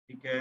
ठीक है,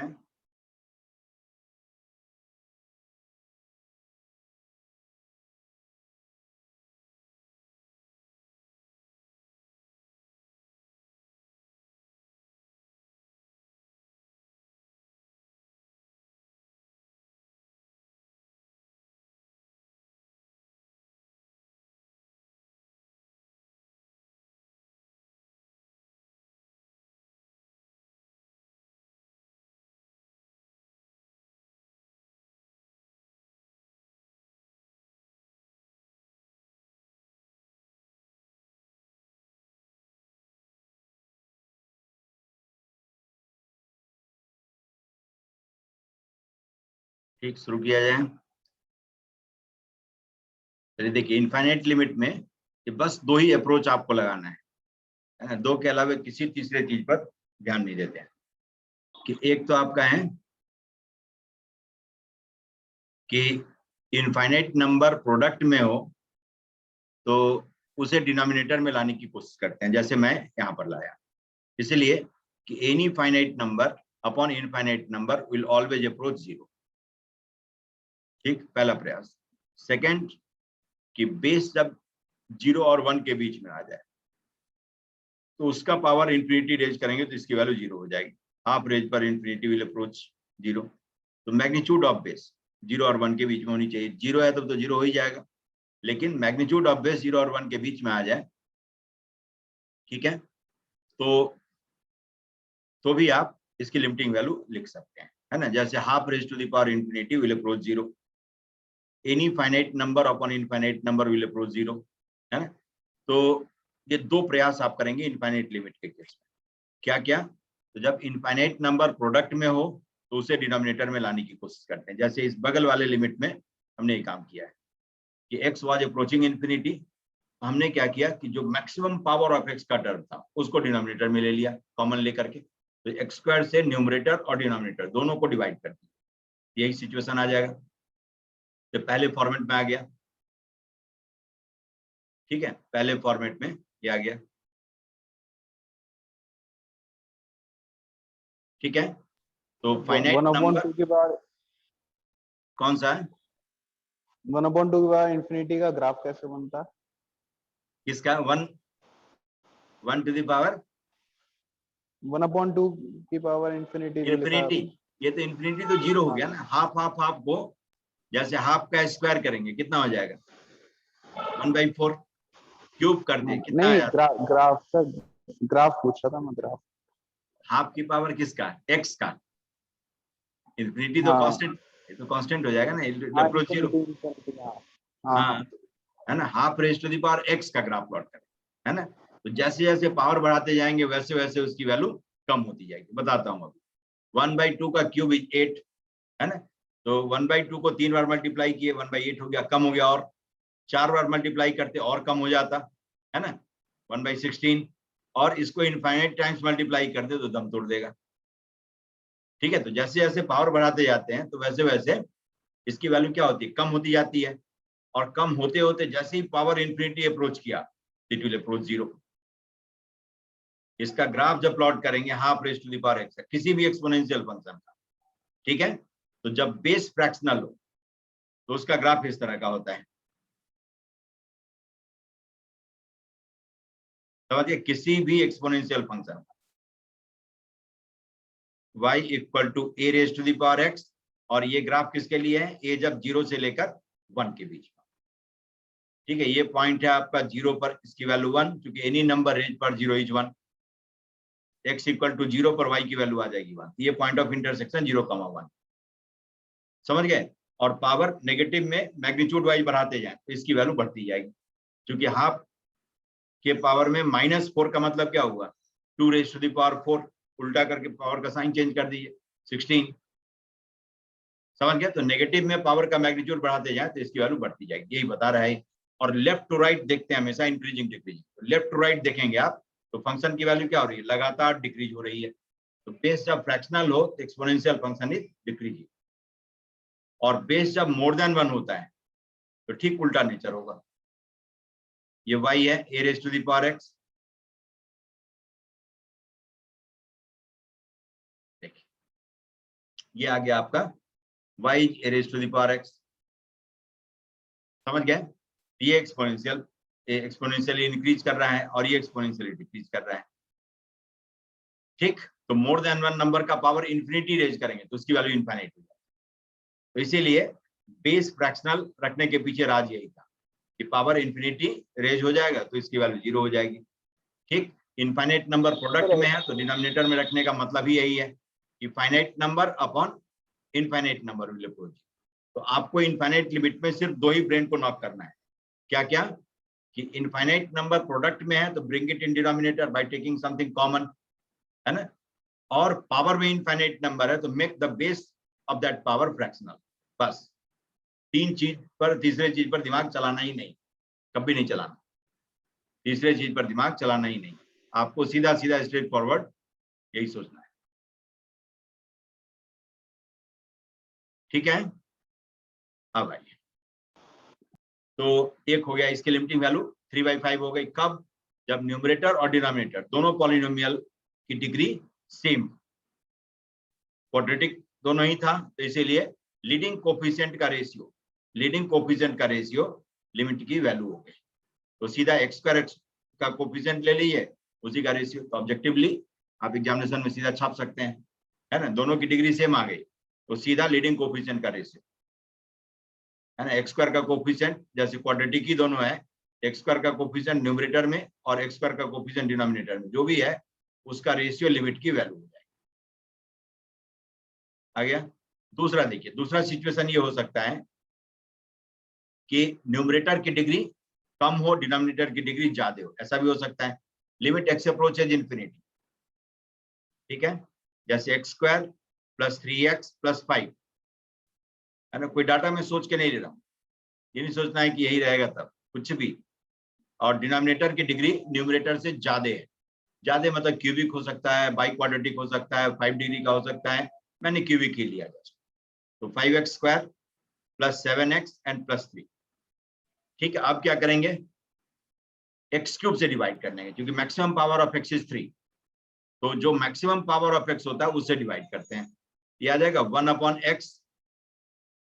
ठीक, शुरू किया जाए। चलिए देखिए, इनफाइनाइट लिमिट में ये बस दो ही अप्रोच आपको लगाना है, दो के अलावा किसी तीसरे चीज पर ध्यान नहीं देते हैं। कि एक तो आपका है कि इनफाइनाइट नंबर प्रोडक्ट में हो तो उसे डिनोमिनेटर में लाने की कोशिश करते हैं, जैसे मैं यहाँ पर लाया। इसलिए कि any finite number upon infinite number will always approach zero. ठीक, पहला प्रयास। सेकंड, कि बेस जब 0 और 1 के बीच में आ जाए तो उसका पावर इंफिनिटी रेज करेंगे तो इसकी वैल्यू 0 हो जाएगी। हाफ रेज पर इंफिनिटी विल अप्रोच 0। तो मैग्नीट्यूड ऑफ बेस 0 और 1 के बीच में होनी चाहिए। 0 है तब तो 0 हो ही जाएगा, लेकिन मैग्नीट्यूड ऑफ बेस 0 और 1 के बीच में आ जाए, ठीक है, तो भी आप इसकी लिमिटिंग वैल्यू लिख सकते हैं, है ना। जैसे half raise to the power infinity will approach 0, any finite number upon infinite number will approach 0, है ना। तो ये दो प्रयास आप करेंगे इनफाइनाइट लिमिट के केस में। क्या क्या? तो जब इनफाइनाइट नंबर प्रोडक्ट में हो तो उसे डिनोमिनेटर में लाने की कोशिश करते हैं। जैसे इस बगल वाले लिमिट में हमने ये काम किया है कि x वाज अप्रोचिंग इंफिनिटी। हमने क्या किया कि जो मैक्सिमम पावर ऑफ x का टर्म था उसको डिनोमिनेटर में ले लिया, कॉमन लेकर के। तो एक्स स्क्वायर से न्यूमरेटर और डिनोमिनेटर दोनों को डिवाइड कर दिया, यही सिचुएशन आ जाएगा। तो पहले फॉर्मेट में आ गया, ठीक है, पहले फॉर्मेट में ये आ गया, ठीक है। तो फाइनाइट नंबर के बाद कौन सा है? 1/2 के बाद इंफिनिटी का ग्राफ कैसे बनता है? किसका? 1 टू द पावर 1/2 की पावर इंफिनिटी जो लिखा है इंफिनिटी। आपने। ये तो इंफिनिटी तो 0 हो गया ना। हाफ हाफ हाफ को जैसे हाफ का स्क्वायर करेंगे कितना हो जाएगा? 1/4। क्यूब कर दे कितना नहीं, आया? ग्राफ का ग्राफ पूछा था मैं, ग्राफ। हाफ की पावर किसका? एक्स का। इंफिनिटी तो हाँ कांस्टेंट, ये तो कांस्टेंट हो जाएगा ना, हाँ, अप्रोच 0। इंफिनिटी हाँ हाँ हाँ, हाँ। है ना। Half raise to the power x का ग्राफ प्लॉट करें, है ना। तो जैसे जैसे पावर बढ़ाते जाएंगे वैसे वैसे उसकी वैल्यू कम होती जाएगी। बताता हूँ अभी। 1/2 का क्यूब इज 8, है ना। तो 1/2 को 3 बार मल्टीप्लाई किए 1/8 हो गया, कम हो गया। और 4 बार मल्टीप्लाई करते और कम हो जाता, है ना, 1/16। और इसको इनफाइनाइट टाइम्स मल्टीप्लाई कर दे तो दम तोड़ देगा, ठीक है। तो जैसे जैसे पावर बढ़ाते जाते हैं तो वैसे वैसे इसकी वैल्यू क्या होती है? कम होती जाती है। और कम होते होते जैसे ही पावर इंफिनिटी अप्रोच किया इट विल अप्रोच 0। इसका ग्राफ जब प्लॉट करेंगे half raise to the power x किसी भी एक्सपोनेंशियल फंक्शन का, ठीक है, तो जब बेस फ्रैक्शनल हो तो उसका ग्राफ इस तरह का होता है। समझिए, किसी भी exponential function y equal to a raise to the power x, और ये ग्राफ किसके लिए है? ए जब 0 से लेकर 1 के बीच में, ठीक है। ये पॉइंट है आपका 0 पर, इसकी वैल्यू 1, क्योंकि एनी नंबर रेंज पर 0 इज 1। x इक्वल टू 0 पर y की वैल्यू आ जाएगी 1। ये पॉइंट ऑफ इंटरसेक्शन 0,1। समझ गए? और पावर नेगेटिव में मैग्नीट्यूड वाइज बढ़ाते जाए तो इसकी वैल्यू बढ़ती जाएगी, क्योंकि हाफ के पावर में -4 का मतलब क्या हुआ? 2 रेज टू द पावर 4। उल्टा करके पावर का साइन चेंज कर दीजिए, 16। समझ गया? तो नेगेटिव में पावर का मैग्नीट्यूड बढ़ाते जाए तो इसकी वैल्यू बढ़ती जाएगी, यही बता रहा है। और लेफ्ट टू राइट देखते हैं हमेशा इंक्रीजिंग डिक्रीजिंग। तो लेफ्ट टू राइट देखेंगे आप तो फंक्शन की वैल्यू क्या हो रही है? लगातार डिक्रीज हो रही है। तो बेस जब फ्रैक्शनल हो तो एक्सपोनेंशियल फंक्शन इज डिक्रीजिंग, और बेस जब मोर देन 1 होता है तो ठीक उल्टा नेचर होगा। ये y है a raise to the power x. देखिए, ये आ गया आपका y a raised to the power x, समझ गए? ये एक्सपोनेंशियली इंक्रीज कर रहा है और ये एक्सपोनेंशियली डिक्रीज कर रहा है। ठीक, तो मोर देन वन नंबर का पावर इंफिनिटी रेज करेंगे तो उसकी वैल्यू इनफाइनाइट हो जाएगी। तो इसीलिए बेस फ्रैक्शनल रखने के पीछे राज यही था कि पावर इंफिनिटी रेज हो जाएगा तो इसकी वैल्यू 0 हो जाएगी। ठीक, इनफाइनाइट नंबर प्रोडक्ट में है तो डिनोमिनेटर में रखने का मतलब ही यही है कि finite number upon infinite number will approach. तो आपको इनफाइनाइट लिमिट में सिर्फ दो ही ब्रेन को नॉक करना है, क्या क्या, कि इनफाइनाइट नंबर प्रोडक्ट में है तो bring it in denominator by taking something common, है ना, और पावर में इनफाइनाइट नंबर है तो make the base of that power fractional. बस तीसरे चीज पर दिमाग चलाना ही नहीं, कभी नहीं चलाना, तीसरे चीज पर दिमाग चलाना ही नहीं, आपको सीधा सीधा स्ट्रेट फॉरवर्ड यही सोचना है। ठीक है, अब आइए, तो एक हो गया इसकी लिमिटिंग वैल्यू 3/5 हो गई। कब? जब न्यूमरेटर और डिनोमिनेटर दोनों पॉलिनोमियल की डिग्री सेम, क्वाड्रेटिक दोनों ही था, तो इसीलिए लीडिंग कोफिशिएंट का रेशियो लिमिट की वैल्यू हो गई। तो सीधा x² का कोफिशिएंट ले लीजिए, उसी का रेशियो, तो ऑब्जेक्टिवली आप एग्जामिनेशन में सीधा छाप सकते हैं, है ना, दोनों की डिग्री सेम आ गई तो सीधा लीडिंग कोफिशिएंट का रेशियो, है ना, x² का कोफिशिएंट जैसे क्वाड्रेटिक ही दोनों है, x² का कोफिशिएंट न्यूमरेटर में और x² का कोफिशिएंट डिनोमिनेटर में, जो भी है उसका रेशियो लिमिट की वैल्यू हो जाएगी। आ गया? दूसरा देखिए, दूसरा सिचुएशन ये हो सकता है कि न्यूमरेटर की डिग्री कम हो, डिनोमिनेटर की डिग्री ज्यादा हो, ऐसा भी हो सकता है। लिमिट x अप्रोचेज इन्फिनिटी, ठीक है, जैसे x² + 3x + 5, है ना, कोई डाटा में सोच के नहीं ले रहा हूँ, ये नहीं सोचना है कि यही रहेगा तब, कुछ भी, और डिनोमिनेटर की डिग्री न्यूमरेटर से ज्यादा है, ज्यादा मतलब क्यूबिक हो सकता है, बाई क्वाड्रेटिक हो सकता है, 5 डिग्री का हो सकता है, मैंने क्यूबिक ही लिया जस्ट, तो 5x² + 7x and +3। ठीक है, अब क्या करेंगे, x³ से डिवाइड करने हैं, क्योंकि maximum power of x is 3, तो जो मैक्सिमम पावर ऑफ x होता है उससे डिवाइड करते हैं, ये आ जाएगा 1/x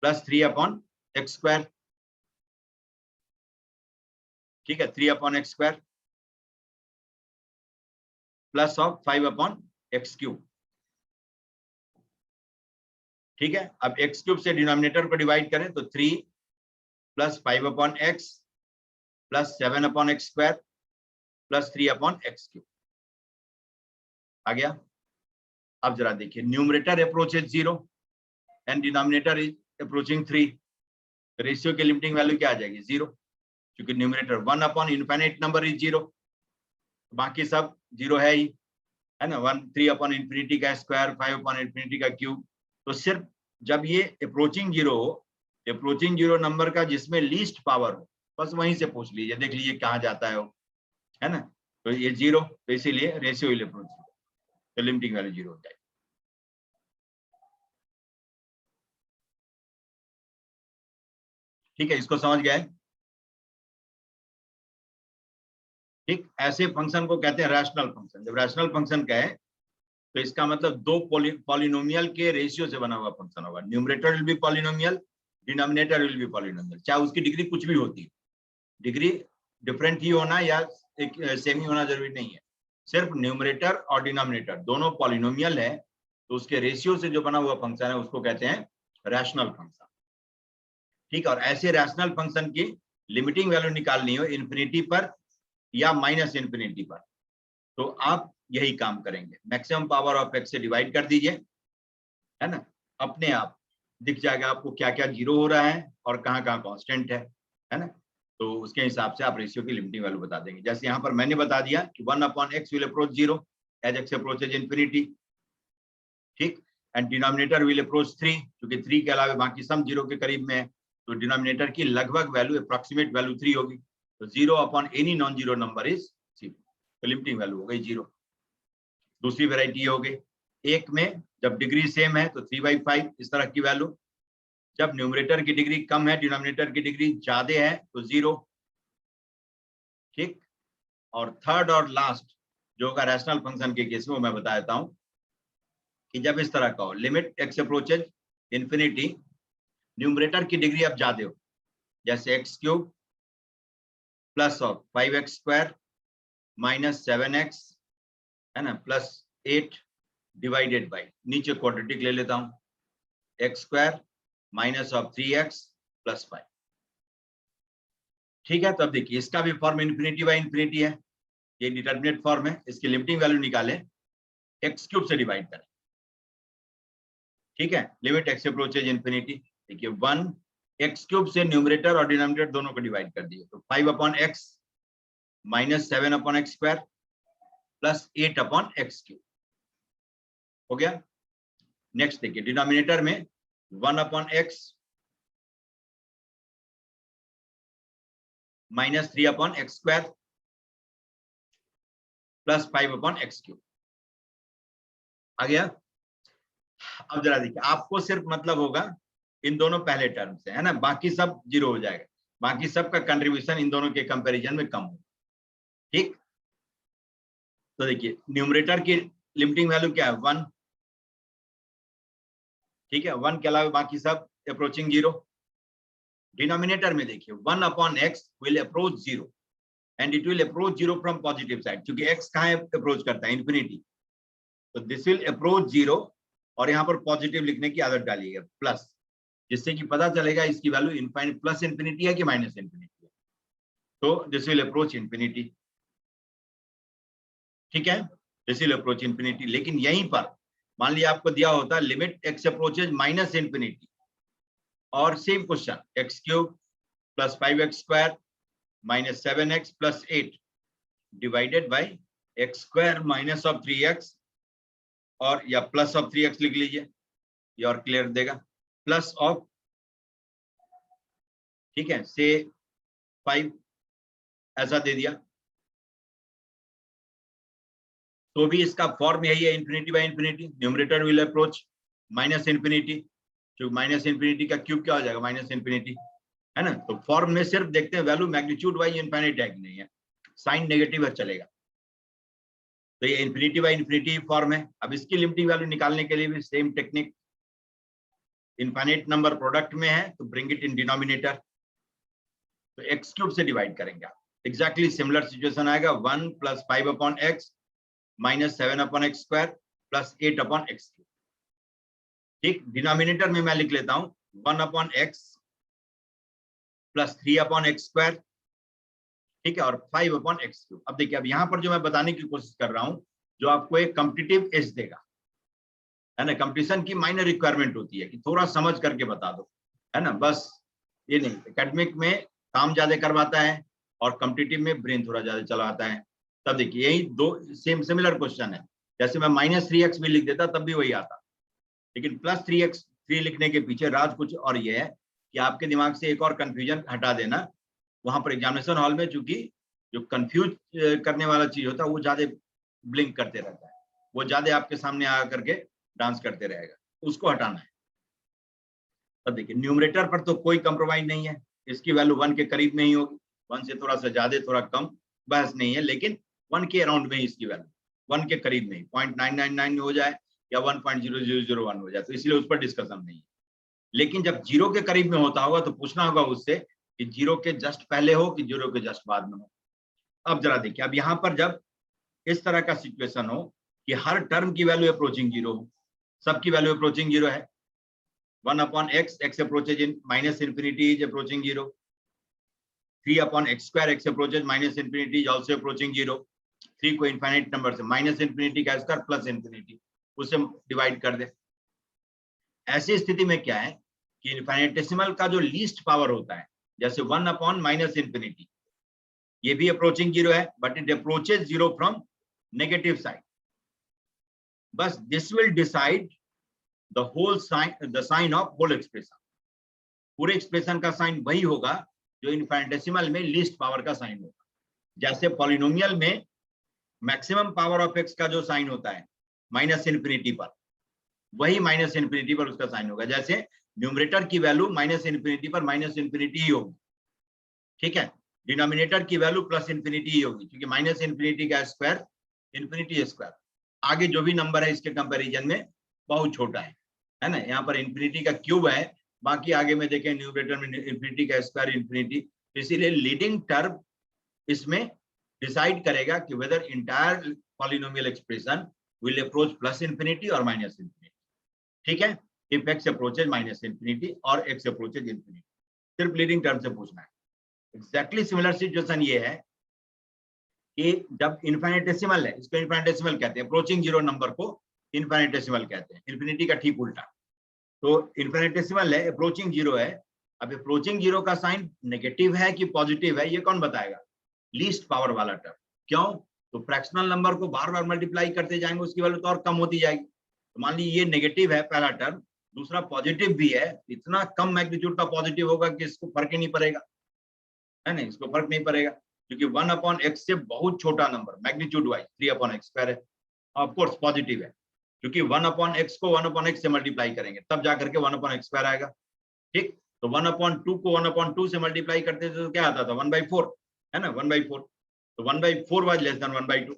+ 3/x², ठीक है, 3/x² प्लस ऑफ 5/x³, ठीक है। अब x³ से डिनोमिनेटर को डिवाइड करें तो 3 + 5/x + 7/x² + 3/x³ आ गया। अब जरा देखिए, numerator approaches 0 and denominator is approaching 3, ratio की लिमिटिंग वैल्यू क्या आ जाएगी, 0, क्योंकि न्यूमरेटर 1/इनफाइनाइट नंबर इज 0, बाकी सब 0 है ही, है ना, 3/∞ का स्क्वायर, 5/∞ का क्यूब, तो सिर्फ जब ये अप्रोचिंग 0 हो, अप्रोचिंग 0 नंबर का जिसमें लीस्ट पावर हो, बस वहीं से पूछ लीजिए, देख लीजिए कहाँ जाता है वो, है ना, तो ये 0, तो इसीलिए रेशियो विल अप्रोच 0, तो लिमिटिंग वैल्यू 0 हो जाएगी। ठीक है, इसको समझ गए? ठीक, ऐसे फंक्शन को कहते हैं रैशनल फंक्शन। जब रैशनल फंक्शन कहे तो इसका मतलब दो पॉलिनोमियल के रेशियो से बना हुआ फंक्शन होगा, numerator will be polynomial, denominator will be polynomial, चाहे उसकी डिग्री कुछ भी होती है, डिग्री डिफरेंट ही होना या एक सेम ही होना जरूरी नहीं है, सिर्फ न्यूमरेटर और डिनोमिनेटर दोनों पॉलिनोमियल है तो उसके रेशियो से जो बना हुआ फंक्शन है उसको कहते हैं रैशनल फंक्शन। ठीक है, और ऐसे रैशनल फंक्शन की लिमिटिंग वैल्यू निकालनी हो इन्फिनिटी पर या -∞ पर, तो आप यही काम करेंगे, मैक्सिमम पावर ऑफ x से डिवाइड कर दीजिए, है ना, अपने आप दिख जाएगा आपको क्या क्या 0 हो रहा है और कहाँ कहाँ कांस्टेंट है ना, तो उसके हिसाब से आप रेशियो की लिमिटिंग वैल्यू बता देंगे। जैसे यहाँ पर मैंने बता दिया कि 1/x will approach 0 as x approaches infinity, ठीक, एंड डिनोमिनेटर विल अप्रोच 3, क्योंकि 3 के अलावा बाकी सब 0 के करीब में है, तो डिनोमिनेटर की लगभग वैल्यू, अप्रोक्सीमेट वैल्यू 3 होगी, तो 0/एनी नॉन जीरो नंबर इज 0, तो लिमिटिंग वैल्यू हो गई 0। दूसरी वेराइटी हो गई, एक में जब डिग्री सेम है तो 3/5 इस तरह की वैल्यू, जब न्यूमरेटर की डिग्री कम है, डिनोमिनेटर की डिग्री ज्यादा है तो 0, ठीक। और थर्ड और लास्ट जो होगा रैशनल फंक्शन के केस में, वो मैं बता देता हूं कि जब इस तरह का हो, limit x approaches infinity, numerator की डिग्री अब ज्यादा हो, जैसे x cube plus of 5x square minus 7x, है ना, प्लस 8 डिवाइडेड बाई, नीचे क्वाड्रेटिक ले लेता हूं, x square minus of 3x plus 5। ठीक है, तो अब देखिए इसका भी फॉर्म इन्फिनिटी बाई इन्फिनिटी है, ये डिटर्मिनेट फॉर्म है, इसकी लिमिटिंग वैल्यू निकालें, एक्स क्यूब से डिवाइड करें। ठीक है, लिमिट एक्स अप्रोचेज इन्फिनिटी, देखिए 1 एक्स क्यूब से न्यूमरेटर और डिनोमिनेटर दोनों को डिवाइड कर दिए, तो 5 upon x minus 7 upon x square plus 8 upon x cube हो गया। नेक्स्ट देखिए डिनोमिनेटर में 1 upon x minus 3 upon x square plus 5 upon x cube आ गया। अब जरा देखिए, आपको सिर्फ मतलब होगा इन दोनों पहले टर्म से, है ना, बाकी सब जीरो हो जाएगा, बाकी सब का कंट्रीब्यूशन इन दोनों के कंपैरिजन में कम होगा। ठीक, तो देखिए न्यूमरेटर की लिमिटिंग वैल्यू क्या है, 1। ठीक है, 1 के अलावा बाकी सब अप्रोचिंग जीरो। डिनोमिनेटर में देखिए 1 upon x will approach zero and it will approach zero from positive side, क्योंकि एक्स कहाँ अप्रोच करता है, इन्फिनिटी, तो दिस विल अप्रोच जीरो, और यहाँ पर पॉजिटिव लिखने की आदत डालिएगा प्लस, जिससे कि पता चलेगा इसकी वैल्यू इनफाइनाइट प्लस इन्फिनिटी है कि माइनस इन्फिनिटी है, तो दिस विल अप्रोच इन्फिनिटी। ठीक है, दिस विल अप्रोच इन्फिनिटी। लेकिन यहीं पर मान लिया आपको दिया होता limit x approaches minus infinity, और same question x cube plus 5x square minus 7x plus 8 divided by x square minus of 3x, और या प्लस ऑफ 3x लिख लीजिए, ये और क्लियर देगा, प्लस ऑफ, ठीक है, से 5 ऐसा दे दिया, तो भी इसका फॉर्म यही है, infinity by infinity, numerator will approach minus infinity, जो माइनस इन्फिनिटी का क्यूब क्या हो जाएगा, माइनस इन्फिनिटी, है ना। तो फॉर्म में सिर्फ देखते हैं वैल्यू मैग्नीट्यूड वाई इनफाइनाइट है कि नहीं है, साइन नेगेटिव है चलेगा, तो ये इन्फिनिटी बाई इन्फिनिटी फॉर्म है। अब इसकी लिमिटिंग वैल्यू निकालने के लिए भी same technique, infinite number product में है तो ब्रिंग इट इन डिनोमिनेटर, तो एक्स क्यूब से डिवाइड करेंगे आप, एग्जैक्टली सिमिलर सिचुएशन आएगा, 1 plus 5 upon x minus 7 upon x square plus 8 upon x cube. ठीक, डिनोमिनेटर में मैं लिख लेता हूं 1 upon x plus 3 upon x square, ठीक है, और 5 अपॉन एक्स क्यूब। अब देखिए, अब यहाँ पर जो मैं बताने की कोशिश कर रहा हूं, जो आपको एक कॉम्पिटिटिव एज देगा, है ना, कंपटीशन की माइनर रिक्वायरमेंट होती है कि थोड़ा समझ करके बता दो, है ना, बस ये नहीं, एकेडमिक में काम ज्यादा करवाता है और कॉम्पिटिटिव में ब्रेन थोड़ा ज्यादा चलाता है। तब देखिए यही दो सेम सिमिलर क्वेश्चन है, जैसे मैं माइनस 3x भी लिख देता तब भी वही आता, लेकिन प्लस 3 लिखने के पीछे राज कुछ और ये है कि आपके दिमाग से एक और कंफ्यूजन हटा देना, वहां पर एग्जामिनेशन हॉल में चूंकि जो कंफ्यूज करने वाला चीज होता है वो ज्यादा ब्लिंक करते रहता है, वो ज्यादा आपके सामने आ करके डांस करते रहेगा, उसको हटाना है। अब देखिए न्यूमरेटर पर तो कोई कंप्रोमाइज नहीं है, इसकी वैल्यू 1 के करीब में ही होगी, 1 से थोड़ा सा ज्यादा थोड़ा कम बहस नहीं है, लेकिन 1 के अराउंड में ही इसकी वैल्यू, 1 के करीब में ही 0.999 हो जाए या 1.0001 हो जाए, तो इसलिए उस पर डिस्कशन नहीं है। लेकिन जब 0 के करीब में होता होगा तो पूछना होगा उससे कि 0 के जस्ट पहले हो कि 0 के जस्ट बाद में हो। अब जरा देखिए, अब यहाँ पर जब इस तरह का सिचुएशन हो कि हर टर्म की वैल्यू अप्रोचिंग 0 हो, सबकी वैल्यू अप्रोचिंग 0 है, 1 upon x, x approaches in minus infinity is approaching 0, 3 upon x square, x approaches minus infinity is also approaching 0, 3 को इनफाइनाइट नंबर से माइनस इन्फिनिटी का स्क्वायर प्लस इन्फिनिटी उसे divide कर दे। ऐसी स्थिति में क्या है कि इनफाइनेटेसिमल का जो लीस्ट पावर होता है, जैसे 1 अपॉन माइनस इन्फिनिटी, ये भी अप्रोचिंग 0 है, but it approaches 0 from negative side, बस this will decide the whole sign, the sign of whole expression, पूरे एक्सप्रेशन का साइन वही होगा जो इनफाइनेटेसिमल में लीस्ट पावर का साइन होगा। जैसे पॉलिनोमियल में मैक्सिमम पावर ऑफ एक्स का जो साइन होता है माइनस इन्फिनिटी पर, वही माइनस इन्फिनिटी पर उसका साइन होगा, जैसे न्यूमरेटर की वैल्यू माइनस इन्फिनिटी पर माइनस इन्फिनिटी ही होगी, ठीक है, डिनोमिनेटर की वैल्यू प्लस इन्फिनिटी ही होगी, क्योंकि माइनस इन्फिनिटी का स्क्वायर इन्फिनिटी स्क्वायर, आगे जो भी नंबर है इसके कंपैरिजन में बहुत छोटा है ना। यहाँ पर इन्फिनिटी का क्यूब है, बाकी आगे में देखें न्यूमरेटर में इन्फिनिटी का स्क्वायर इन्फिनिटी, इसीलिए लीडिंग टर्म इसमें डिसाइड करेगा कि whether entire polynomial expression will approach plus infinity और माइनस इन्फिनिटी। ठीक है, if x approaches minus infinity और एक्स अप्रोचेज इन्फिनिटी, सिर्फ लीडिंग टर्म से पूछना है। एग्जैक्टली सिमिलर सिचुएशन ये है कि जब इनफाइनेटेसिमल है, इसको इनफाइनेटेसिमल कहते हैं, अप्रोचिंग जीरो नंबर को इनफाइनेटेसिमल कहते हैं, इन्फिनिटी का ठीक उल्टा। तो इनफाइनेटेसिमल है, अप्रोचिंग जीरो है। अब अप्रोचिंग जीरो का साइन नेगेटिव है कि पॉजिटिव है, ये कौन बताएगा? लीस्ट पावर वाला टर्म। क्यों? तो फ्रैक्शनल नंबर को बार बार मल्टीप्लाई करते जाएंगे, उसकी वैल्यू तो और कम होती जाएगी। तो मान लीजिए ये नेगेटिव है पहला टर्म, दूसरा पॉजिटिव भी है, इतना कम मैग्नीट्यूड का पॉजिटिव होगा कि इसको फर्क ही नहीं पड़ेगा, है ना, इसको फर्क नहीं पड़ेगा, क्योंकि 1/x से बहुत छोटा नंबर मैग्नीट्यूड वाइज 3/x² है। ऑफ कोर्स पॉजिटिव है, क्योंकि 1/x को 1/x से मल्टीप्लाई करेंगे तब जाकर के 1/x² आएगा। ठीक, तो 1/2 को 1/2 से मल्टीप्लाई करते थे तो क्या आता था? 1/4, है ना, 1/4। तो 1/4 was less than 1/2,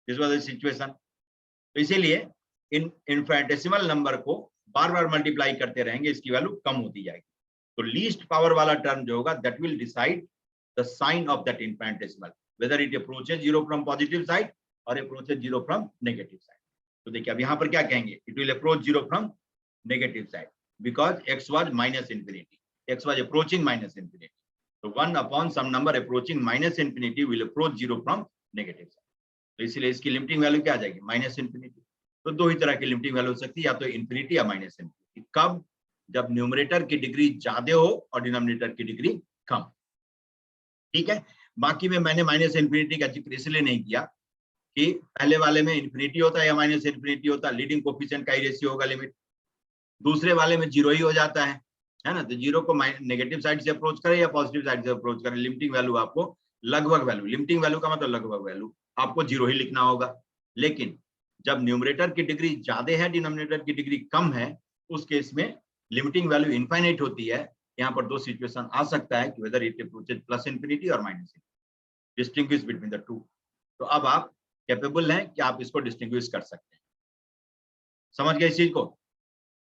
this was the situation. तो इसीलिए इन इनफिनिटेसिमल नंबर को बार बार मल्टीप्लाई करते रहेंगे, इसकी वैल्यू कम होती जाएगी। तो लीस्ट पावर वाला टर्म जो होगा that will decide the sign of that infinitesimal, whether it approaches zero from positive side और approaches zero from negative side. तो देखिए अब यहाँ पर क्या कहेंगे, it will approach zero from negative side because x was minus infinity, x was approaching minus infinity. So 1 upon some number approaching minus infinity will approach 0 from negative side. तो इसलिए इसकी लिमिटिंग वैल्यू क्या आ जाएगी? Minus infinity. तो दो ही तरह की limiting value हो सकती है, या तो इन्फिनिटी या माइनस इन्फिनिटी। कब? जब न्यूमरेटर की डिग्री ज्यादा हो और डिनोमिनेटर की डिग्री कम। ठीक है, बाकी में मैंने माइनस इन्फिनिटी का जिक्र इसलिए नहीं किया कि पहले वाले में इन्फिनिटी होता है या माइनस इन्फिनिटी होता है, लीडिंग कोफिशिएंट का ही रेशियो होगा लिमिट। दूसरे वाले में जीरो ही हो जाता है ना, तो जीरो को नेगेटिव साइड से अप्रोच करे या पॉजिटिव साइड से अप्रोच करे, लिमिटिंग वैल्यू आपको लगभग वैल्यू, लिमिटिंग वैल्यू का मतलब लगभग वैल्यू, आपको जीरो ही लिखना होगा। लेकिन जब न्यूमरेटर की डिग्री ज्यादा है, डिनोमिनेटर की डिग्री कम है, उस केस में लिमिटिंग वैल्यू इनफाइनाइट होती है। यहाँ पर दो सिचुएशन आ सकता है कि whether it approaches plus infinity और minus infinity, distinguish between the two. तो अब आप कैपेबल हैं कि आप इसको डिस्टिंग्विश कर सकते हैं। समझ गए इस चीज को?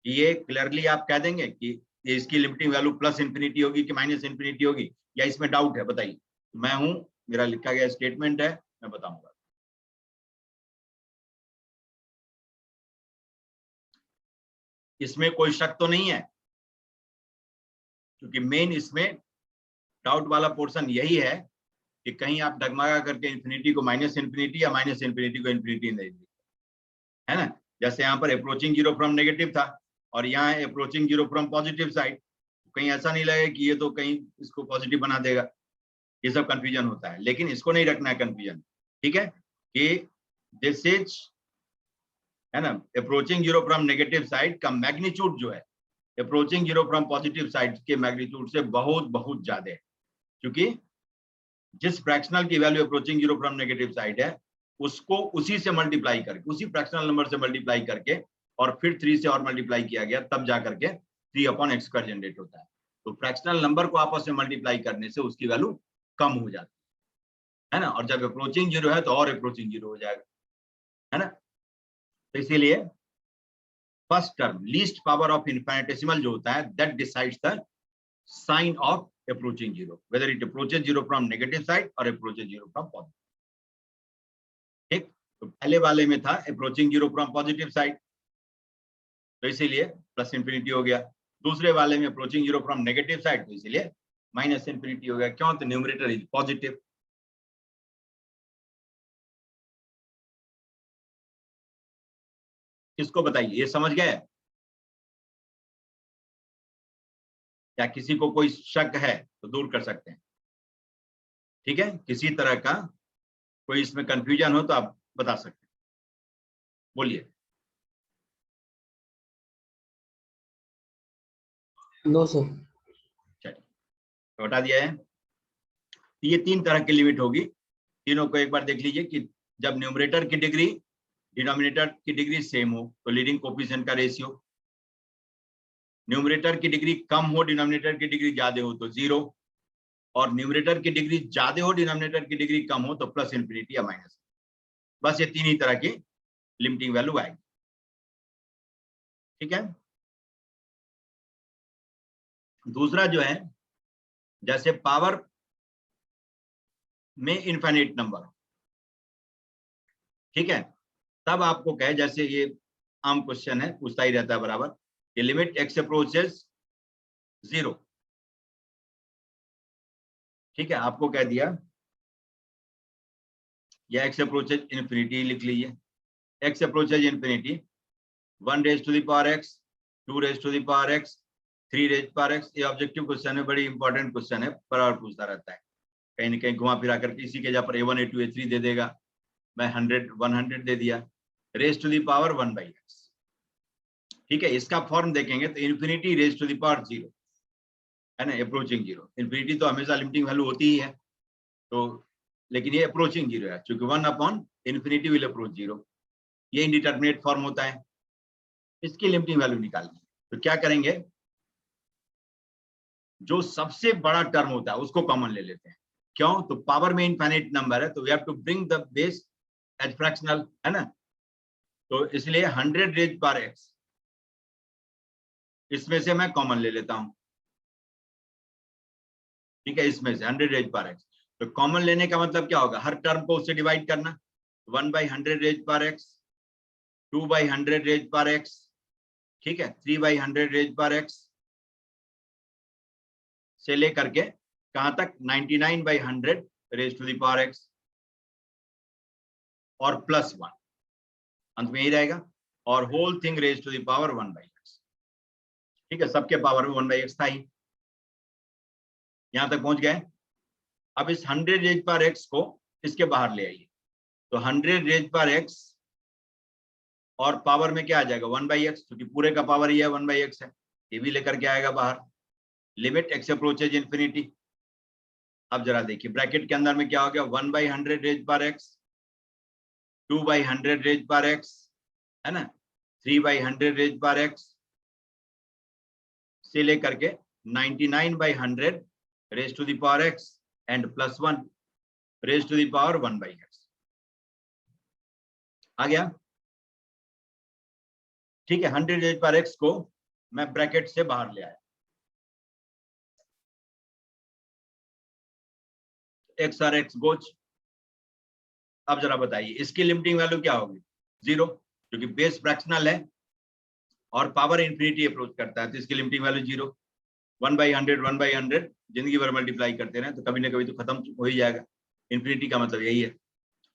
ये क्लियरली आप कह देंगे कि इसकी लिमिटिंग वैल्यू प्लस इन्फिनिटी होगी कि माइनस इन्फिनिटी होगी, या इसमें डाउट है? बताइए। मैं हूं, मेरा लिखा गया स्टेटमेंट है, मैं बताऊंगा। इसमें कोई शक तो नहीं है, क्योंकि मेन इसमें डाउट वाला पोर्शन यही है कि कहीं आप डगमगा करके इन्फिनिटी को माइनस इन्फिनिटी या माइनस इन्फिनिटी को इन्फिनिटी नहीं लिखते, है ना। जैसे यहाँ पर अप्रोचिंग जीरो फ्रॉम नेगेटिव था और यहाँ है approaching zero from positive side, कहीं ऐसा नहीं लगे कि ये तो कहीं इसको पॉजिटिव बना देगा, ये सब कंफ्यूजन होता है। लेकिन इसको नहीं रखना है कंफ्यूजन, ठीक है, कि दिस इज, है ना, approaching zero from negative side का मैग्नीट्यूड जो है approaching zero from positive side के मैग्नीट्यूड से बहुत बहुत ज्यादा है, क्योंकि जिस फ्रैक्शनल की value approaching zero from negative side है उसको उसी से मल्टीप्लाई करके, उसी फ्रैक्शनल नंबर से मल्टीप्लाई करके और फिर 3 से और मल्टीप्लाई किया गया, तब जाकर के 3/x² जनरेट होता है। तो फ्रैक्शनल नंबर को आपस में मल्टीप्लाई करने से उसकी वैल्यू कम हो जाती है ना, और जब अप्रोचिंग जीरो है तो और अप्रोचिंग जीरो हो जाएगा, है ना। तो इसीलिए first term least power of infinitesimal जो होता है that decides the sign of approaching zero, whether it approaches zero from negative side और अप्रोचेज जीरो फ्रॉम पॉजिटिव। ठीक, तो पहले वाले में था approaching zero from positive side, तो इसीलिए प्लस इन्फिनिटी हो गया। दूसरे वाले में approaching zero from negative side, तो इसीलिए माइनस इन्फिनिटी हो गया। क्यों? तो न्यूमरेटर इज पॉजिटिव। किसको बताइए, ये समझ गए? या किसी को कोई शक है तो दूर कर सकते हैं, ठीक है। किसी तरह का कोई इसमें कंफ्यूजन हो तो आप बता सकते हैं, बोलिए। No sir. चलिए, तो बता दिया है। ये 3 तरह की लिमिट होगी, तीनों को एक बार देख लीजिए कि जब न्यूमरेटर की डिग्री डिनोमिनेटर की डिग्री सेम हो तो लीडिंग कोफिशिएंट का रेशियो, न्यूमरेटर की डिग्री कम हो डिनोमिनेटर की डिग्री ज्यादा हो तो 0, और न्यूमरेटर की डिग्री ज्यादा हो डिनोमिनेटर की डिग्री कम हो तो प्लस इन्फिनिटी या माइनस। बस ये 3 ही तरह की लिमिटिंग वैल्यू आएगी। ठीक है। दूसरा जो है, जैसे पावर में इनफाइनाइट नंबर, ठीक है, तब आपको कहे, जैसे ये आम क्वेश्चन है, पूछता ही रहता है बराबर, कि लिमिट एक्स अप्रोचेस 0, ठीक है, आपको कह दिया या एक्स अप्रोचेस इन्फिनिटी लिख लीजिए, x approaches infinity 1 raise to the power x, 2 raise to the power x, 3 raise power x. ये ऑब्जेक्टिव क्वेश्चन है, बड़ी इंपॉर्टेंट क्वेश्चन है, बराबर पूछता रहता है, कहीं ना कहीं घुमा फिरा करके इसी के जगह पर A1 A2 A3 दे देगा, मैं 100 दे दिया, raise to the power 1/x, ठीक है। इसका फॉर्म देखेंगे तो infinity raise to the power 0 है ना, अप्रोचिंग 0। इन्फिनिटी तो हमेशा लिमिटिंग वैल्यू होती ही है, तो लेकिन ये अप्रोचिंग 0 है, क्योंकि 1/इन्फिनिटी विल अप्रोच 0, ये इंडिटरमिनेट फॉर्म होता है। इसकी लिमिटिंग वैल्यू निकालनी है, तो क्या करेंगे, जो सबसे बड़ा टर्म होता है उसको कॉमन ले लेते हैं। क्यों? तो पावर में इनफाइनाइट नंबर है, तो we have to bring the base as fractional, है ना, तो इसलिए 100 रेज पर एक्स, इसमें से मैं कॉमन ले लेता हूं, ठीक है, इसमें से 100 रेज पर एक्स। तो कॉमन लेने का मतलब क्या होगा, हर टर्म को उससे डिवाइड करना, 1/100 रेज पर एक्स, 2/100 रेज पर एक्स, ठीक है, 3/100 रेज पर एक्स, से लेकर के कहां तक, 99/100 raise to the power x और +1, अंत में यही रहेगा, और whole thing raise to the power 1/x, ठीक है, सबके पावर में 1/x था ही, यहां तक पहुंच गए। अब इस 100 रेज पर एक्स को इसके बाहर ले आइए, तो 100 रेज पर एक्स और पावर में क्या आ जाएगा, 1/x, क्योंकि पूरे का पावर ही है 1/x है, ये भी लेकर के आएगा बाहर, लिमिट एक्स अप्रोचेज इन्फिनिटी। अब जरा देखिए ब्रैकेट के अंदर में क्या हो गया, 1/100 रेज पर एक्स, 2/100 रेज पर एक्स, है ना, 3/100 रेज पर एक्स, से लेकर के 99/100 raise to the power x and +1 raise to the power 1/x आ गया, ठीक है। 100 रेज पर एक्स को मैं ब्रैकेट से बाहर ले आया, एक्स और एक्स गोच। अब जरा बताइए इसकी लिमिटिंग वैल्यू क्या होगी, 0, क्योंकि बेस फ्रैक्शनल है और पावर इन्फिनिटी अप्रोच करता है, तो इसकी लिमिटिंग वैल्यू 0। 1/100 जिंदगी भर मल्टीप्लाई करते रहे तो कभी ना कभी तो खत्म हो ही जाएगा, इन्फिनिटी का मतलब यही है।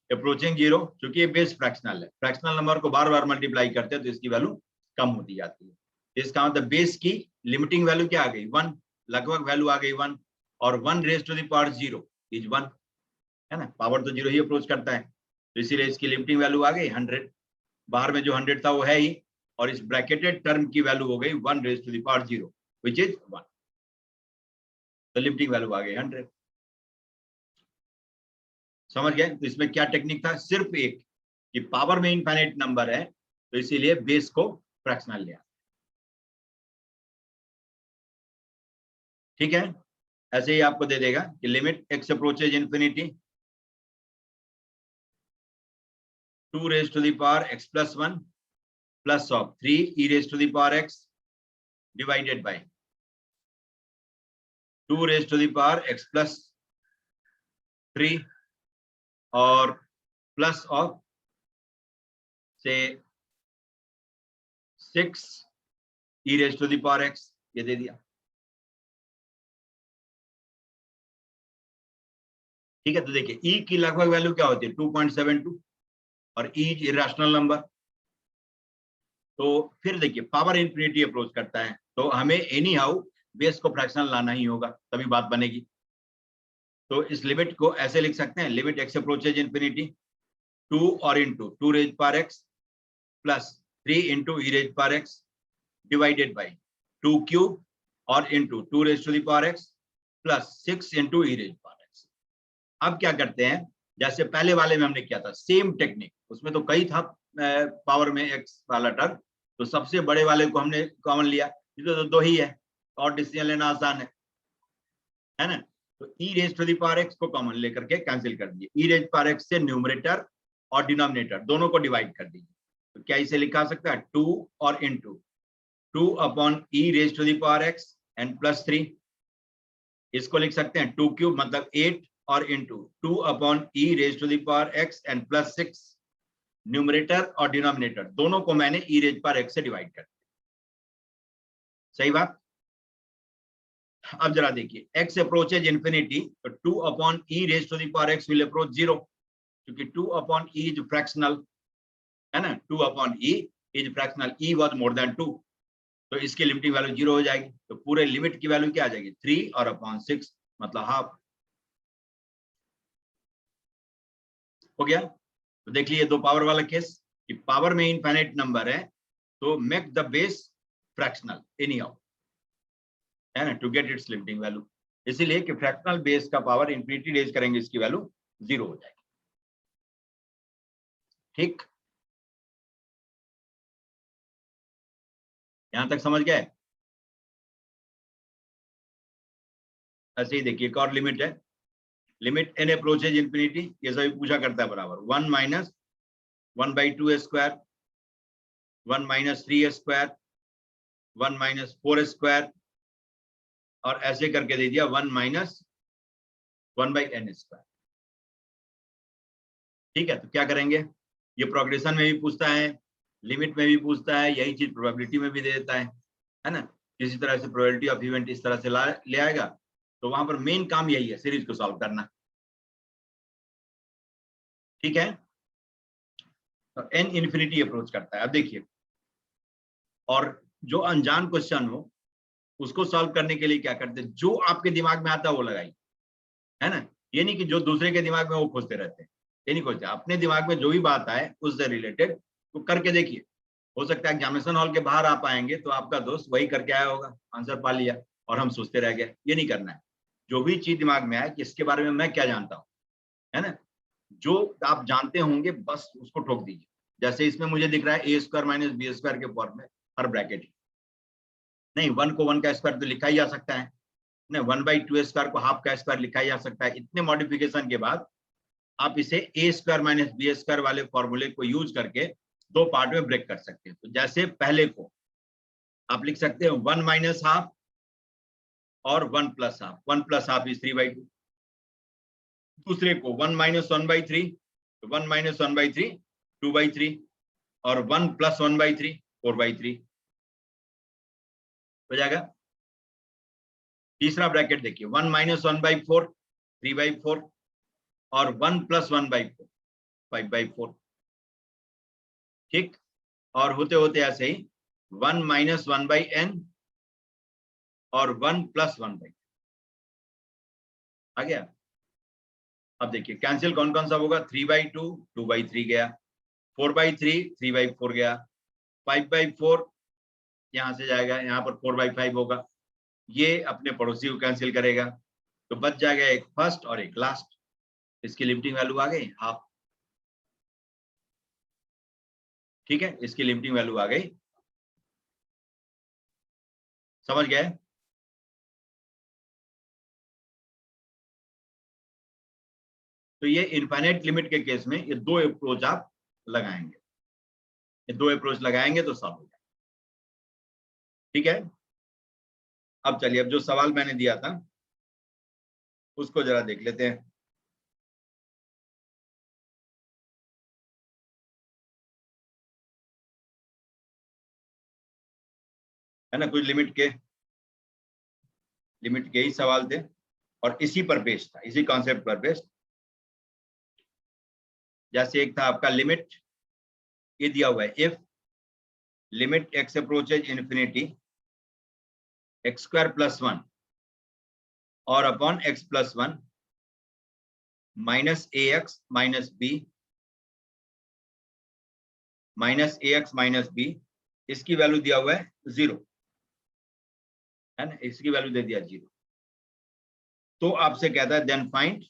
अप्रोचिंग 0, क्योंकि ये बेस फ्रैक्शनल है, फ्रैक्शनल नंबर को बार बार मल्टीप्लाई करते हैं तो इसकी वैल्यू कम होती जाती है। इसका मतलब बेस की लिमिटिंग वैल्यू क्या आ गई, 1, लगभग वैल्यू आ गई 1, और 1 raise to the power 0 is 1, है ना, पावर तो 0 ही अप्रोच करता है, तो इसीलिए इसकी लिमिटिंग वैल्यू आ गई 100, बाहर में जो 100 था वो है ही, और इस ब्रैकेटेड टर्म की वैल्यू हो गई 1 raise to the power 0 which is 1, तो लिमिटिंग वैल्यू आ गई 100। समझ गए? तो इसमें क्या टेक्निक था, सिर्फ एक, कि पावर में इनफाइनाइट नंबर है तो इसीलिए बेस को फ्रैक्शनल लिया, ठीक है। ऐसे ही आपको दे देगा कि limit x approaches infinity 2 raise to the power x +1 plus of 3 e raise to the power x divided by 2 raise to the power x +3 और प्लस ऑफ से 6 e raise to the power x, ये दे दिया, ठीक है। तो देखिए e की लगभग वैल्यू क्या होती है, 2.72, और e इरेशनल नंबर, तो फिर देखिए पावर इन्फिनिटी अप्रोच करता है तो हमें एनी हाउ बेस को फ्रैक्शनल लाना ही होगा, तभी बात बनेगी। तो इस लिमिट को ऐसे लिख सकते हैं, लिमिट एक्स अप्रोचेज इन्फिनिटी 2 और into 2 raise power x plus 3 into e raise power x divided by 2 cube और into 2 raise to the power x plus 6 into e raise power x. अब क्या करते हैं, जैसे पहले वाले में हमने किया था सेम टेक्निक, उसमें तो कई था पावर में एक्स वाला टर्म, तो सबसे बड़े वाले को हमने कॉमन लिया, इधर तो 2 ही है और डिसीजन लेना आसान है ना, तो e raise to the power x को कॉमन लेकर के कैंसिल कर दिए, ई रेज पावर एक्स से न्यूमरेटर और डिनोमिनेटर दोनों को डिवाइड कर दीजिए, तो क्या इसे लिखा सकता है 2 और into 2 upon e raise to the power x n plus 3, इसको लिख सकते हैं 2 क्यूब मतलब 8 और into 2 upon e raise to the power x n plus 6, numerator और डिनोमिनेटर दोनों को मैंने ई रेज पावर एक्स से डिवाइड कर दिया। सही बात। अब जरा देखिए, x अप्रोचेज इंफिनिटी तो 2 upon e raise to the power x will approach 0, क्योंकि 2 अपॉन ई इज फ्रैक्शनल, है ना, 2 upon E is fractional, E was more then 2, तो इसकी लिमिटिंग वैल्यू 0 हो जाएगी। तो पूरे लिमिट की वैल्यू क्या आ जाएगी 3 और अपॉन 6 मतलब हाफ। हो गया। तो देख लीजिए 2 पावर वाला केस कि पावर में इनफाइनाइट नंबर है तो make the base fractional anyhow, है ना, to get its limiting value. इसीलिए कि फ्रैक्शनल बेस का पावर इंफिनिटी रेज करेंगे इसकी वैल्यू 0 हो जाएगी। ठीक, यहां तक समझ गए। ऐसे ही देखिए एक और लिमिट है, लिमिट एन अप्रोचेज इंफिनिटी, ये सभी पूछा करता है बराबर 1 minus 1/2 square, 1 minus 3 square, 1 minus 4 square, और ऐसे करके दे दिया 1 माइनस 1/n स्क्वायर। ठीक है, तो क्या करेंगे, ये प्रोग्रेशन में भी पूछता है, लिमिट में भी पूछता है, यही चीज प्रोबेबिलिटी में भी दे देता है ना। किसी तरह से प्रोबेबिलिटी ऑफ इवेंट इस तरह से ले आएगा, तो वहां पर मेन काम यही है, सीरीज को सॉल्व करना। ठीक है, तो एन इन्फिनिटी अप्रोच करता है। अब देखिए, और जो अनजान क्वेश्चन हो उसको सॉल्व करने के लिए क्या करते हैं, जो आपके दिमाग में आता है वो लगाइए, है ना। ये नहीं कि जो दूसरे के दिमाग में वो खोजते रहते हैं, ये नहीं खोजते, अपने दिमाग में जो भी बात आए उससे रिलेटेड तो करके देखिए। हो सकता है एग्जामिनेशन हॉल के बाहर आप आएंगे तो आपका दोस्त वही करके आया होगा, आंसर पा लिया और हम सोचते रह गए। ये नहीं करना है, जो भी चीज दिमाग में आए कि इसके बारे में मैं क्या जानता हूँ, है ना, जो आप जानते होंगे बस उसको ठोक दीजिए। जैसे इसमें मुझे दिख रहा है a² माइनस b² के फॉर्म में हर ब्रैकेट, नहीं 1 को 1 का स्क्वायर तो लिखा ही जा सकता है ना, 1/2 स्क्वायर को हाफ का स्क्वायर लिखा ही जा सकता है। इतने मॉडिफिकेशन के बाद आप इसे a² माइनस b² वाले फॉर्मूले को यूज करके 2 पार्ट में ब्रेक कर सकते हैं। तो जैसे पहले को आप लिख सकते हैं 1 माइनस हाफ और 1 plus half, 1 plus half is 3/2। दूसरे को 1 माइनस 1/3, 1 माइनस 1/3 2/3, और 1 प्लस 1/3 4/3 हो जाएगा। तीसरा ब्रैकेट देखिए 1 माइनस 1/4 3/4, और 1 प्लस 1/4 5/4। ठीक, और होते होते ऐसे ही 1 माइनस 1/n और 1 प्लस 1/, आ गया। अब देखिए कैंसिल कौन कौन सा होगा, 3/2 2/3 गया, 4/3 3/4 गया, 5/4 यहां से जाएगा, यहाँ पर 4/5 होगा, ये अपने पड़ोसी को कैंसिल करेगा, तो बच जाएगा एक फर्स्ट और एक लास्ट। इसकी लिमिटिंग वैल्यू आ गई हाफ। ठीक है, इसकी लिमिटिंग वैल्यू आ गई, समझ गए। तो ये इनफाइनाइट लिमिट के केस में ये 2 अप्रोच आप लगाएंगे, ये 2 अप्रोच लगाएंगे तो सॉल्व हो जाएगा। ठीक है, अब चलिए, अब जो सवाल मैंने दिया था उसको जरा देख लेते हैं। है ना, कुछ लिमिट के ही सवाल थे और इसी पर बेस्ड था, इसी कॉन्सेप्ट पर बेस्ड। जैसे एक था आपका लिमिट, ये दिया हुआ है if limit x approaches infinity x² + 1 और upon x + 1 minus ax minus b minus ax minus b, इसकी वैल्यू दिया हुआ है 0, है ना, इसकी वैल्यू दे दिया 0। तो आपसे कहता है then find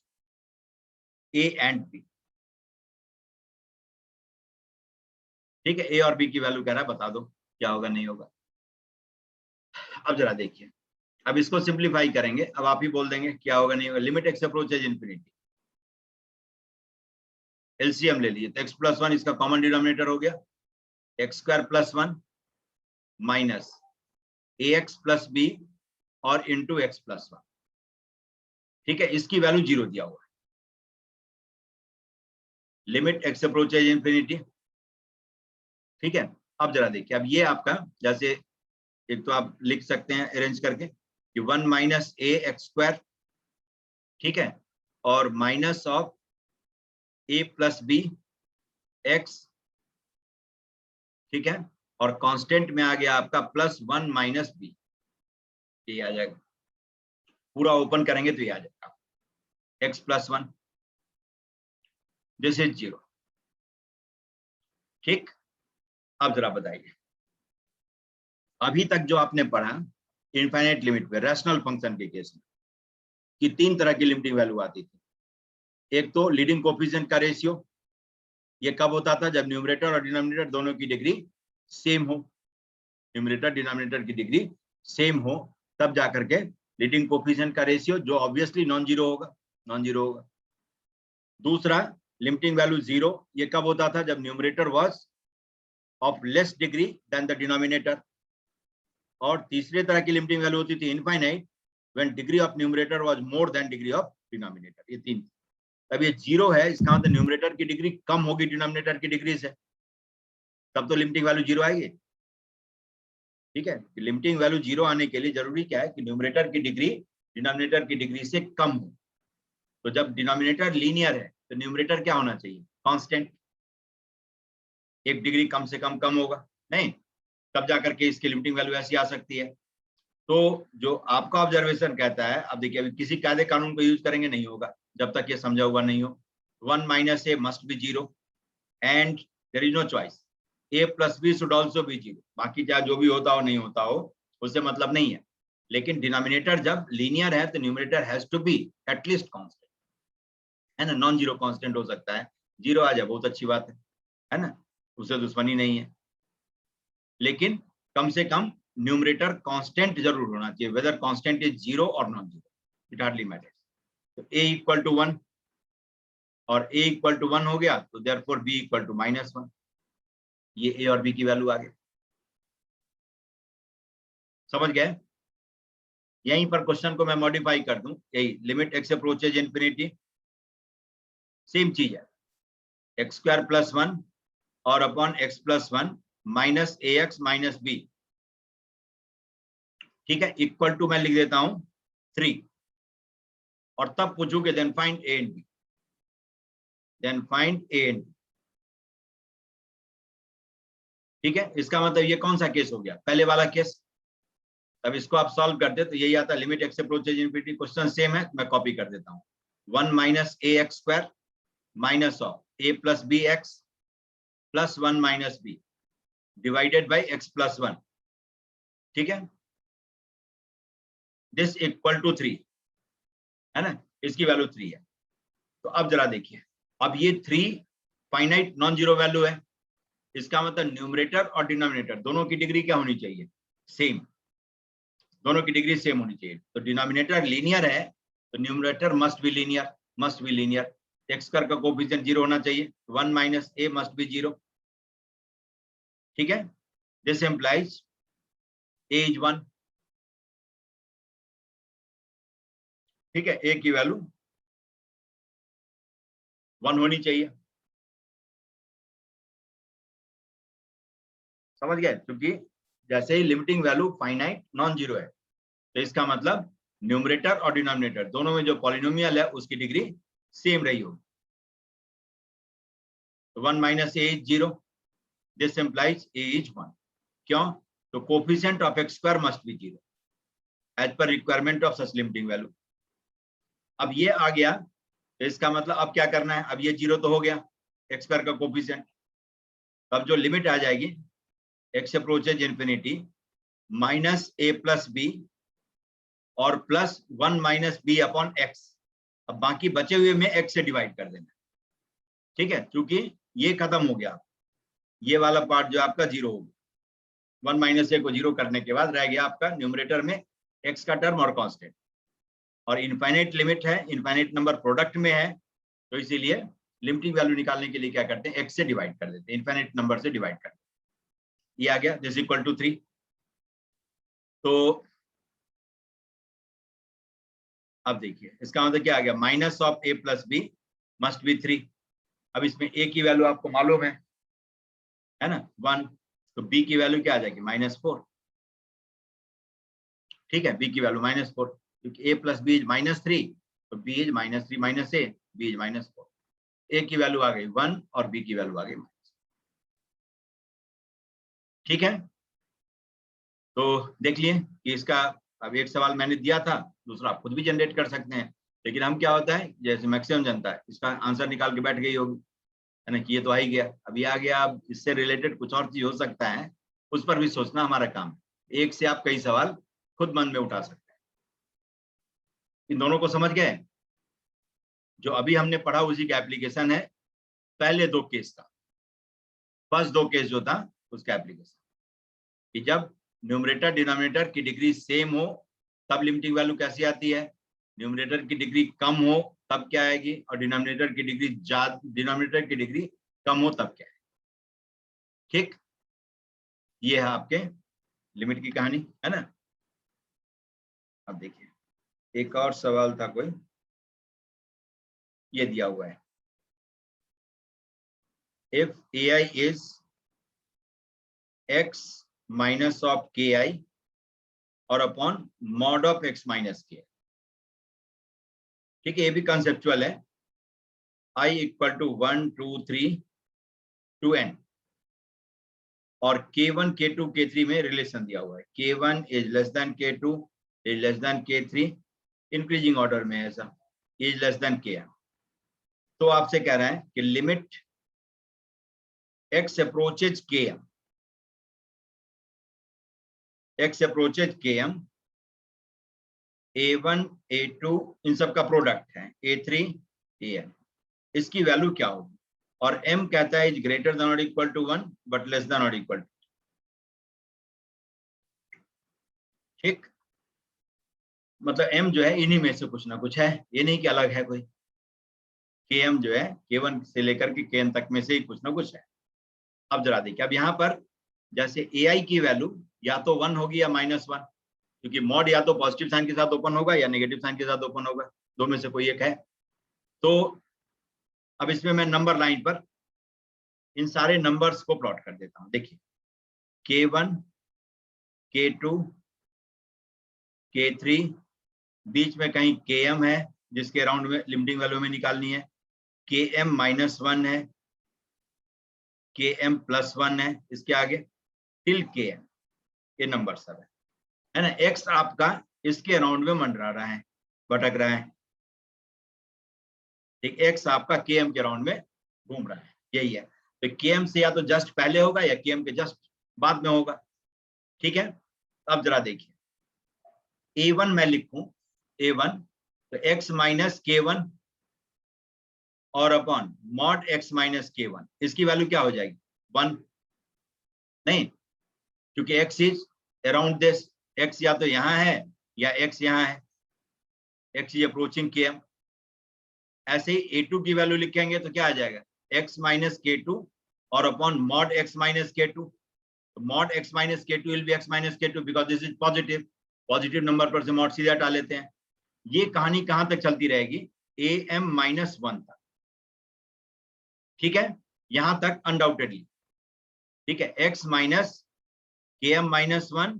a and b। ठीक है, a और b की वैल्यू कह रहा है, बता दो क्या होगा नहीं होगा। अब जरा देखिए, अब इसको सिंप्लीफाई करेंगे, अब आप ही बोल देंगे क्या होगा नहीं होगा। Limit x approaches infinity, LCM ले लीजिए, तो x + 1 इसका कॉमन डिनोमिनेटर हो गया, x² + 1 minus ax plus b और इंटू एक्स प्लस 1। ठीक है, इसकी वैल्यू 0 दिया हुआ है। Limit x approaches infinity. ठीक है, अब जरा देखिए, अब ये आपका जैसे एक तो आप लिख सकते हैं अरेंज करके कि 1 माइनस ए एक्स स्क्वायर, ठीक है, और minus of a plus b x, ठीक है, और कांस्टेंट में आ गया आपका प्लस 1 माइनस बी, ये आ जाएगा, पूरा ओपन करेंगे तो ये आ जाएगा एक्स प्लस 1, दिस इज 0। ठीक, अब जरा बताइए, अभी तक जो आपने पढ़ा इनफाइनाइट लिमिट पे रैशनल फंक्शन के केस में कि 3 तरह की लिमिटिंग वैल्यू आती थी। एक तो लीडिंग कोफिशिएंट का रेशियो, ये कब होता था? जब न्यूमरेटर और डिनोमिनेटर दोनों की डिग्री सेम हो, न्यूमरेटर डिनोमिनेटर की डिग्री सेम हो, तब जाकर के लीडिंग कोफिशिएंट का रेशियो, जो ऑब्वियसली नॉन जीरो होगा। दूसरा लिमिटिंग वैल्यू 0, ये कब होता था? जब numerator was of less degree than the denominator. और तीसरे तरह की लिमिटिंग वैल्यू होती थी infinite, when degree of numerator was more than degree of denominator. ये 3। अब ये 0 है, इसका मतलब न्यूमरेटर की डिग्री कम होगी डिनोमिनेटर की डिग्री से, तब तो लिमिटिंग वैल्यू 0 आएगी। ठीक है, लिमिटिंग वैल्यू 0 आने के लिए जरूरी क्या है कि न्यूमरेटर की डिग्री डिनोमिनेटर की डिग्री से कम हो। तो जब डिनोमिनेटर लीनियर है तो न्यूमरेटर क्या होना चाहिए? कांस्टेंट, 1 डिग्री कम से कम होगा, नहीं, तब जाकर के इसकी लिमिटिंग वैल्यू ऐसी आ सकती है। तो जो आपका ऑब्जर्वेशन कहता है, अब देखिए, अभी किसी कायदे कानून को यूज करेंगे नहीं होगा जब तक ये समझा हुआ नहीं हो। 1 minus a must be 0 and there is no choice, a plus b should also be 0। बाकी चाहे जो भी होता हो नहीं होता हो उससे मतलब नहीं है, लेकिन डिनोमिनेटर जब लीनियर है तो numerator has to be at least constant, है ना। नॉन जीरो कांस्टेंट हो सकता है, 0 आ जाए बहुत अच्छी बात है ना, उससे दुश्मनी नहीं है, लेकिन कम से कम न्यूमरेटर कांस्टेंट जरूर होना चाहिए, वेदर कांस्टेंट इज 0 और non zero, it hardly matters. तो a इक्वल टू 1 और a इक्वल टू 1 हो गया, तो देयरफॉर b इक्वल टू -1। ये a और b की वैल्यू आ गई, समझ गए? यहीं पर क्वेश्चन को मैं मॉडिफाई कर दूं, यही limit x approaches infinity, same चीज है, एक्स स्क्वायर प्लस 1 और upon x plus 1 minus ax minus b, ठीक है, इक्वल टू मैं लिख देता हूं 3, और तब पूछूंगे then find a and b, then find a and b। ठीक है, इसका मतलब ये कौन सा केस हो गया? पहले वाला केस। तब इसको आप सॉल्व करते तो यही आता, limit x approaches infinity, question same है, मैं कॉपी कर देता हूँ। 1 minus a x square minus of a plus b x plus 1 minus b divided by x plus 1, ठीक है, दिस इक्वल टू 3, है ना, इसकी वैल्यू 3 है। तो अब जरा देखिए, अब ये 3 फाइनाइट नॉन जीरो वैल्यू है, इसका मतलब न्यूमरेटर और डिनोमिनेटर दोनों की डिग्री क्या होनी चाहिए? सेम, दोनों की डिग्री सेम होनी चाहिए। तो डिनोमिनेटर लीनियर है तो numerator must be linear. X square का कोएफिशिएंट 0 होना चाहिए, 1 माइनस ए मस्ट बी 0, ठीक है, दिस इंप्लाइज ए इज 1, ठीक है, ए की वैल्यू 1 होनी चाहिए, समझ गए? क्योंकि जैसे ही limiting value finite non zero है तो इसका मतलब न्यूमरेटर और डिनोमिनेटर दोनों में जो पॉलिनोमियल है उसकी डिग्री सेम रही होगी। तो 1 minus a is 0, this implies a is 1। क्यों? तो coefficient of x square must be 0 as per requirement of such limiting value. अब ये आ गया तो इसका मतलब अब क्या करना है? अब ये 0 तो हो गया एक्स स्क्वायर का कोफिशिएंट, अब जो लिमिट आ जाएगी x approaches infinity minus a plus b और plus 1 minus b upon x, अब बाकी बचे हुए में एक्स से डिवाइड कर देना, ठीक है, क्योंकि ये खत्म हो गया, ये वाला पार्ट जो आपका 0 हो गया, 1 माइनस ए को 0 करने के बाद रह गया आपका न्यूमरेटर में एक्स का टर्म और कांस्टेंट, और इनफाइनाइट लिमिट है, इनफाइनाइट नंबर प्रोडक्ट में है, तो इसीलिए लिमिटिंग वैल्यू निकालने के लिए क्या करते हैं? एक्स से डिवाइड कर देते हैं, इनफाइनाइट नंबर से डिवाइड करते हैं। ये आ गया, दिस इक्वल टू 3, तो अब देखिए इसका मतलब क्या आ गया, minus of a plus b must be 3। अब इसमें a की वैल्यू आपको मालूम है ना 1, तो b की वैल्यू क्या आ जाएगी -4। ठीक है, b की वैल्यू -4 क्योंकि a प्लस बी इज -3, तो b is -3 minus a, b is -4। a की वैल्यू आ गई 1 और b की वैल्यू आ गई -। ठीक है, तो देख लिए कि इसका अब एक सवाल मैंने दिया था, दूसरा आप खुद भी जनरेट कर सकते हैं। लेकिन हम क्या होता है, जैसे मैक्सिमम जनता है इसका आंसर निकाल के बैठ गई होगी, है ना कि ये तो आ ही गया, अब ये आ गया। अब इससे रिलेटेड कुछ और चीज हो सकता है, उस पर भी सोचना हमारा काम है। एक से आप कई सवाल खुद मन में उठा सकते हैं। इन दोनों को समझ गए? जो अभी हमने पढ़ा उसी का एप्लीकेशन है पहले दो केस का। फर्स्ट दो केस जो था उसका एप्लीकेशन, कि जब न्यूमरेटर डिनोमिनेटर की डिग्री सेम हो तब लिमिटिंग वैल्यू कैसी आती है, न्यूमरेटर की डिग्री कम हो तब क्या आएगी, और डिनोमिनेटर की डिग्री कम हो तब क्या है। ठीक, ये है आपके लिमिट की कहानी, है ना। अब देखिए एक और सवाल था कोई, ये दिया हुआ है, if ai is x minus of ki और upon mod of x minus k। ठीक है, ये भी कंसेप्चुअल है। i equal to 1 2 3 to n और k1 k2 k3 में रिलेशन दिया हुआ है, k1 is less than k2 is less than k3, increasing order में ऐसा, इज लेस देन km। तो आपसे कह रहा है कि limit x approaches km, x approaches km, a1 a2 इन सब का प्रोडक्ट है a3 an, इसकी वैल्यू क्या होगी। और m कहता है इज ग्रेटर देन और equal to 1 but less than और इक्वल टू। ठीक, मतलब m जो है इन्हीं में से कुछ ना कुछ है, ये नहीं कि अलग है कोई। km जो है k1 से लेकर के kn तक में से ही कुछ ना कुछ है। अब जरा देखिए, अब यहाँ पर जैसे ai की वैल्यू या तो 1 होगी या -1, क्योंकि मॉड या तो पॉजिटिव साइन के साथ ओपन होगा या नेगेटिव साइन के साथ ओपन होगा, दो में से कोई एक है। तो अब इसमें मैं नंबर लाइन पर इन सारे नंबर्स को प्लॉट कर देता हूं। देखिए k1 k2 k3, बीच में कहीं km है जिसके राउंड में लिमिटिंग वैल्यू में निकालनी है, km -1 है, km +1 है, इसके आगे टिल km, ये नंबर सब है ना। x आपका इसके राउंड में मंडरा रहा है, भटक रहा है। ठीक, x आपका km के राउंड में घूम रहा है, यही है। तो km से या तो जस्ट पहले होगा या km के जस्ट बाद में होगा। ठीक है, अब जरा देखिए a1 मैं लिखूं, a1 तो x माइनस k1 और upon mod x minus k1, इसकी वैल्यू क्या हो जाएगी 1, नहीं क्योंकि x is around this, x या तो यहाँ है या x यहाँ है, x इज अप्रोचिंग km। ऐसे ही a2 की वैल्यू लिखेंगे तो क्या आ जाएगा x माइनस k2 और upon mod x minus k2, तो mod x minus k2 will be x minus k2 because this is positive, positive number पर से मॉड सीधा हटा लेते हैं। ये कहानी कहां तक चलती रहेगी, am-1 तक। ठीक है, यहां तक अनडाउटेडली। ठीक है, x माइनस km-1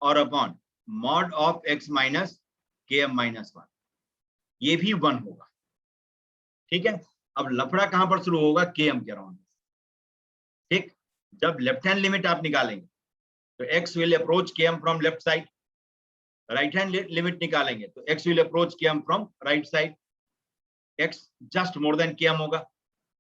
और upon mod of x minus km-1, ये भी 1 होगा। ठीक है, अब लफड़ा कहां पर शुरू होगा, km के राउंड। ठीक, जब लेफ्ट हैंड लिमिट आप निकालेंगे तो x will approach km from left side, right hand limit निकालेंगे तो x will approach km from right side, x just more than km होगा,